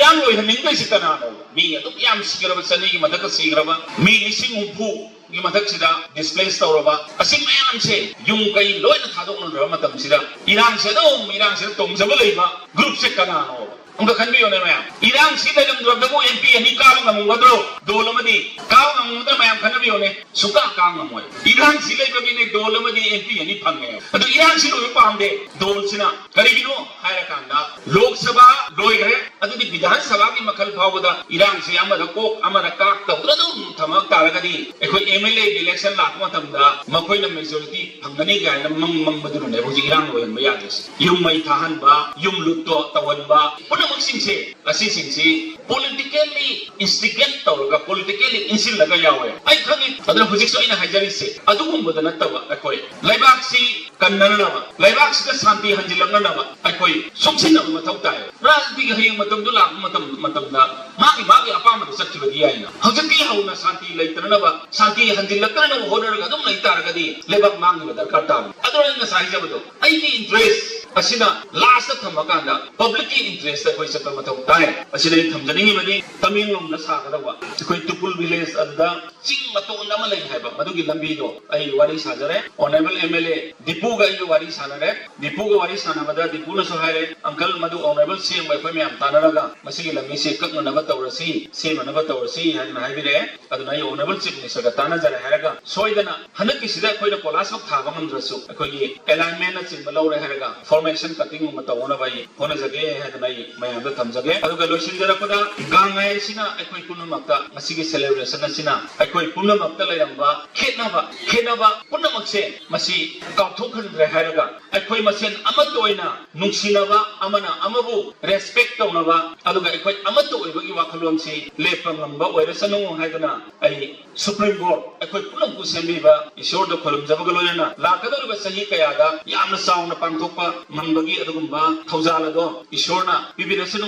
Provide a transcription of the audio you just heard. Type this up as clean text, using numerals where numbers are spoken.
irang loi haning kai sikana no mi atu yam sigraba sani gi mathak sigraba mi lising umpu gi mathak sida displace tawraba asim mayam se yung kai loi na thadok no rama tam sida irang se tom jaba leiba group se kana no उनका खंबी होने में Iran सीधे जब द्रव्यों MP यानी काम नमूँ बदलो दोलमदी काम नमूँ तो मैं खंबी होने सुका काम नमूँ इरान सीधे कभी ने दोलमदी एमपी यानी फंगे तो इरान सीधे वो पाम दे दोल सिना करेगी नो हाय कांडा लोकसभा लोग है अतुदी विधानसभा की मखल भावदा इरान से अमर कोक अमर काक तो उधर थमक तारकदी कोई एमएलए इलेक्शन लाखों थमदा मकोई न मेजॉरिटी फंगने का है मंग बदलो ने वो इरान वो हम याद है युम मई थाहन बा युम लुटो तवन बा politically instigate tawraga politically insil laga yawe ai khangi adra hujik so ina hajari se adugum bodana tawa akoi laibak si kannana laibak si shanti hanjilanga na akoi sumsin na mathau tai rajdi ga heng matam du lak matam da magi apama da sakti badi aina hujiki hauna shanti laitana ba shanti hanjilanga na hodar ga dum laitar ga di laibak mangi ba darkar ta adra ina sai jabado ai ni interest asina last thamaganda public interest da koi sakal mathau tai asina thamjani mani tamingom na sakadawa koi tupul village adda ching mato nama lai haiba madugi lambi do ai wari sajare honorable mla dipu ga ai wari sanare dipu ga wari sanabada dipu na so haire uncle madu honorable cm bai koi myam tanaraga masigi lambi se kakna na batawrasi se na batawrasi haina haibire aduna ai honorable chief minister ga tana jare hairaga soidana hanaki sida koi na polas bak thaga mandrasu koi gi alignment na ching balawre hairaga formation cutting matawona bai hona jage hadana ai mayam da thamjage aduga loisin jara pada gangai sina akoi punamakta masigi celebration sina akoi punamakta layamba khenaba punamakse masi kauthokhandre haraga akoi masen amato oina nungsinaba amana amabu respect tawnaba aduga akoi amato oibagi wakhalom si lepangamba oirasanu haidana ai supreme court akoi punamku sembiba ishor do kholum jabaga loyana lakadoriba sahi kayada yamna sauna pangthokpa mangbagi adugumba thaujala do ishorna bibirasanu